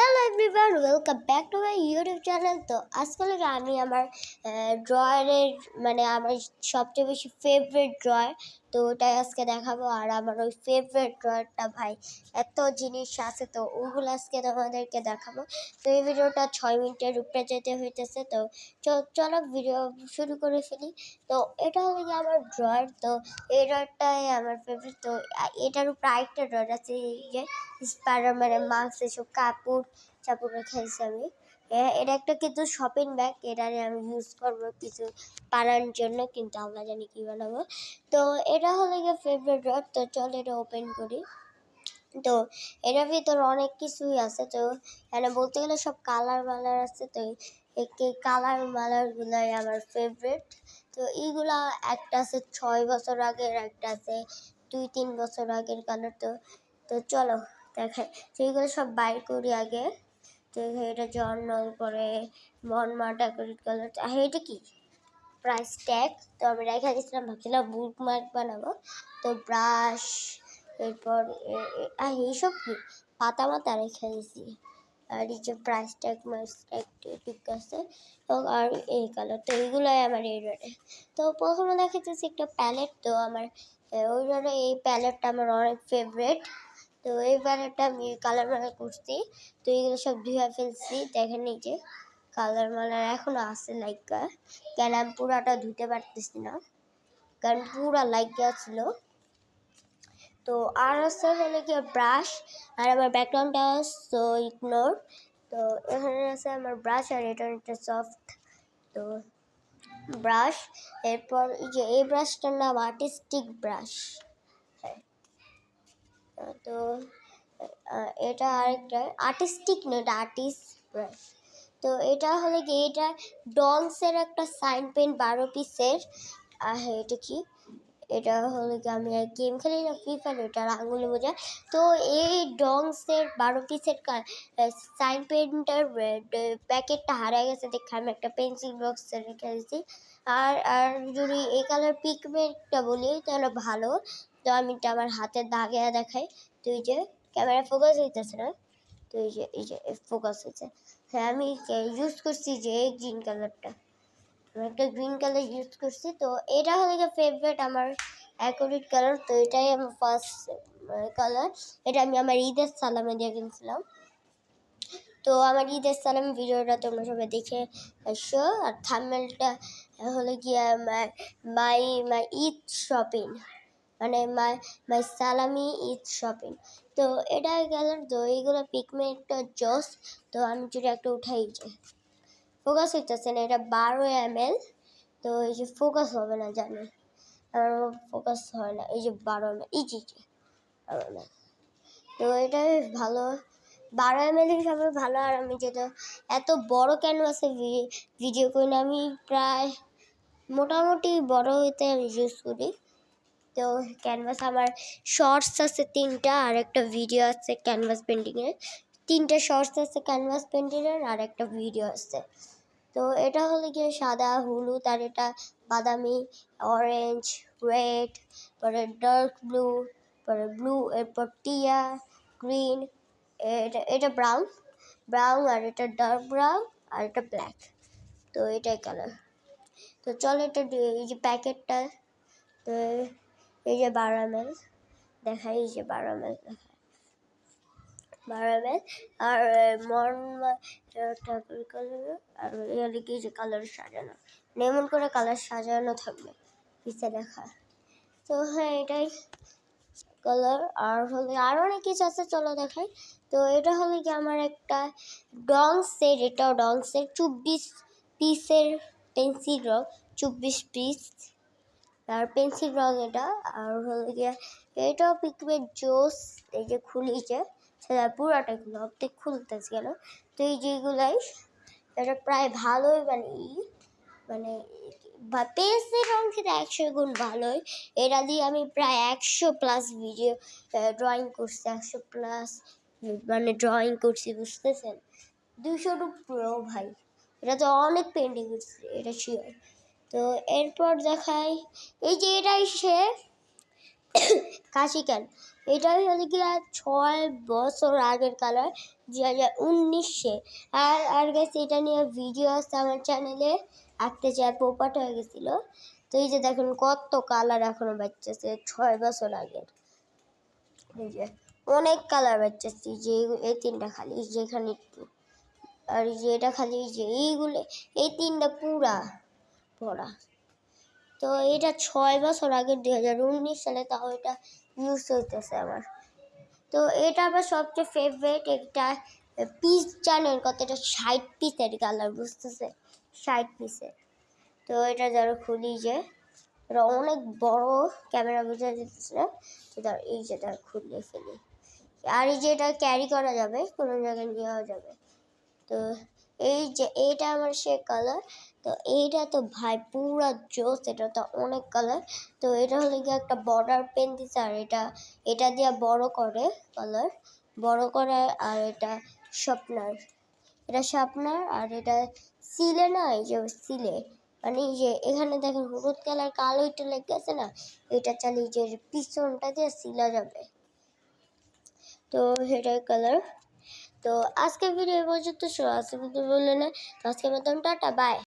Hello everyone, welcome back to my YouTube channel. তো আজকে আমি আমার ড্রয়ারের আমার সবচেয়ে বেশি ফেভারিট ড্রয়ার, তো ওটাই আজকে দেখাবো। আর আমার ওই ফেভারিট ড্রয়ারটা ভাই এত জিনিস আছে, তো ওগুলো আজকে তোমাদেরকে দেখাবো। তো এই ভিডিওটা 6 মিনিটের উপরে যেতে হইতেছে, তো চলো ভিডিও শুরু করে ফেলি। তো এটা হলো গিয়ে আমার ড্রয়ার, তো এই ড্রয়ারটাই আমার ফেভারিট। তো এটার উপরে আরেকটা ড্রয়ার আছে, এই যে স্পাইডারম্যানের মাস্ক, এসব কাপড় চাপড় রেখেছি আমি। এটা একটা কিন্তু শপিং ব্যাগ, এটারে আমি ইউজ করবো কিছু পাড়ার জন্য, কিন্তু আমরা জানি কী বানাবো। তো এটা হলো গিয়ে ফেভারিট ড্রয়ার। তো চল এটা ওপেন করি। তো এটার ভিতর অনেক কিছুই আছে, তো এখানে বলতে গেলে সব কালার মালার আছে। তো এই কালার মালারগুলাই আমার ফেভারিট। তো এইগুলা একটা আছে 6 বছর আগের, একটা আছে 2-3 বছর আগের কালার। তো চলো দেখাই। তো এইগুলো সব বাইর করি আগে। তো এটা জন্য পরে মনমাটা করি কালার। এটা কি প্রাইস ট্যাগ, তো আমি রেখে দিয়েছিলাম, ভাবছিলাম বুকমার্ক বানাবো। তো ব্রাশ, এরপর এইসব কি পাতা মাতা রেখে দিয়েছি। আর এই যে প্রাইস ট্যাগ ঠিক আছে। আর এই কালার, তো এইগুলোই আমার এই রোডে। তো প্রথমে দেখাচ্ছি একটা প্যালেট। তো আমার ওই রোডে এই প্যালেটটা আমার অনেক ফেভারিট। তো এই প্যালেটটা আমি কালার মালার করছি। তো এইগুলো সব ধুয়ে ফেলছি, দেখেন এই যে কালার মালার এখনো আছে লাইকা, কেন আমি পুরাটা ধুতে পারতেছি না, কারণ পুরা লাইকা ছিল। তো আর আছে হলে কি ব্রাশ, আর আমার ব্যাকগ্রাউন্ডটা সো ইগনোর। তো এখানে আছে আমার ব্রাশ, আর এটা একটা সফট তো ব্রাশ। এরপর এই যে এই ব্রাশটার নাম আর্টিস্টিক ব্রাশ। হ্যাঁ, তো এটা আরেকটা আর্টিস্টিক না, এটা আর্টিস্ট ব্রাশ। তো এটা হলে কি, এটা ডংসের একটা সাইন পেন 12 পিসের। হ্যাঁ, এটা কি, এটা হলো কি আমি গেম খেলি না, ফ্রি ফায়ার, এটার আঙুলে বোঝা। তো এই ডংসের 12 পিসের সাইন পেনটার প্যাকেটটা হারিয়ে গেছে দেখে আমি একটা পেন্সিল বক্সে রেখে দিয়েছি। আর যদি এই কালার পিগমেন্টটা বলি তাহলে ভালো। তো আমি এটা আমার হাতের দাগে দেখাই। তো এই যে ক্যামেরা ফোকাস হইতেছে না, তো এই যে ফোকাস হয়েছে। হ্যাঁ, আমি ইউজ করছি যে এই গ্রিন কালারটা, একটা গ্রিন কালার ইউজ করছি। তো এটা হলো গিয়ে ফেভারিট আমার অ্যাকোরেট কালার। তো এটাই আমার ফার্স্ট কালার। এটা আমি আমার ঈদের সালামে দিয়ে কিনছিলাম। তো আমার ঈদের সালাম ভিডিওটা তোমরা সবাই দেখে আসো। আর থাম্বনেলটা হলো গিয়ে মাই মাই ঈদ শপিং, মানে মাই সালামি ঈদ শপিং। তো এটা কালার। তো এইগুলো পিগমেন্টটা জোস। তো আমি যদি একটা উঠাই, যে ফোকাস হইতেছে না, এটা 12 ml। তো এই যে ফোকাস হবে না জানি, আর ফোকাস হয় না। এই যে 12 ml, এই যে 12 ml। তো এটাই ভালো, 12 ml হিসাবে ভালো। আর আমি যেটা এত বড় ক্যানভাসে ভিডিও করি না, আমি প্রায় মোটামুটি বড় হইতে আমি ইউজ করি। তো ক্যানভাস আমার শর্টস আছে 3টা, আর একটা ভিডিও আছে ক্যানভাস পেন্টিংয়ের। 3টা শর্টস আছে ক্যানভাস পেন্টিংয়ের, আর একটা ভিডিও আছে। তো এটা হলো গিয়ে সাদা, হলুদ, আর এটা বাদামি, অরেঞ্জ, রেড, পরে ডার্ক ব্লু, পরে ব্লু, এরপর টিয়া, গ্রিন, এটা ব্রাউন, আর এটা ডার্ক ব্রাউন, আর এটা ব্ল্যাক। তো এটাই কালার। তো চল এটা এই যে প্যাকেটটা, তো এই যে 12 ml দেখাই, এই যে 12 ml দেখায় 12 ml। আর ঠাকুর কালার, আর এখানে কি যে কালার সাজানো, এমন করে কালার সাজানো থাকবে পিছে দেখা। তো হ্যাঁ, এটাই কালার। আর হলে আরও অনেক কিছু আছে, চলো দেখাই। তো এটা হলে কি আমার একটা ডংসের, এটাও ডংসের 24 পিসের পেন্সিল রং, 24 পিস আর পেন্সিল রং এটা। আর হলো গিয়ে এটাও পিগমেন্ট জোস। এই যে খুলি, যে সেটা পুরাটাই খুলো, অর্ধেক খুলতেছে কেন। তো এই যেগুলাই এটা প্রায় ভালোই, মানে পেন্সিল রং থেকে 100 গুণ ভালোই। এটা দিয়ে আমি প্রায় 100+ ভিডিও ড্রয়িং করছি, 100+ ড্রয়িং করছি, বুঝতেছেন? 200 উপরেও ভাই, এটা তো অনেক পেন্টিং করছি, এটা শিওর। তো এরপর দেখাই, এই যে এটাই সে কাশি ক্যান। এটা হলো গিয়ে 6 বছর আগের কালার, 2019-এ। আর গাইস এটা নিয়ে ভিডিও আছে আমার চ্যানেলে, আঁকতে চাই পোপাট হয়ে গেছিলো। তো এই যে দেখুন কত কালার এখনো বাচ্চাছে 6 বছর আগের। এই যে অনেক কালার বাচ্চাছি, যে এই 3টা খালি, যেখানে একটু, আর এই যে এটা খালি, এই যে এইগুলো, এই 3টা পুরা ভরা। তো এটা 6 বছর আগে 2019 সালে, তাও এটা ইউজ হইতেছে আমার। তো এটা আমার সবচেয়ে ফেভারিট। একটা পিস জানেন কত? এটা 60 পিসের কালার, বুঝতেছে? 60 পিসের। তো এটা যারা খুলি, যে এটা অনেক বড়, ক্যামেরা বোঝা যেতেছে না, তো এই যে তার খুলে ফেলি। আর এই যে এটা ক্যারি করা যাবে, কোনো জায়গায় নেওয়া যাবে। তো এই যে এইটা আমার সে কালার। তো এইটা তো ভাই পুরা জোস, এটা তো অনেক কালার। তো এটা হলে গিয়ে একটা বর্ডার পেন দিচ্ছে, আর এটা দিয়ে বড় করে কালার, বড় করে। আর এটা শার্পনার, এটা শার্পনার। আর এটা সিলে না, এই যে সিলে, মানে এই যে এখানে দেখেন হলুদ কালার কালো এটা লেগে আছে না, এটা চালিয়ে যে পিছনটা দিয়ে সিলা যাবে। তো এটার কালার। তো আজকের ভিডিও পর্যন্ত, আজকে বললে না, তো আজকের মতন টাটা, বাই।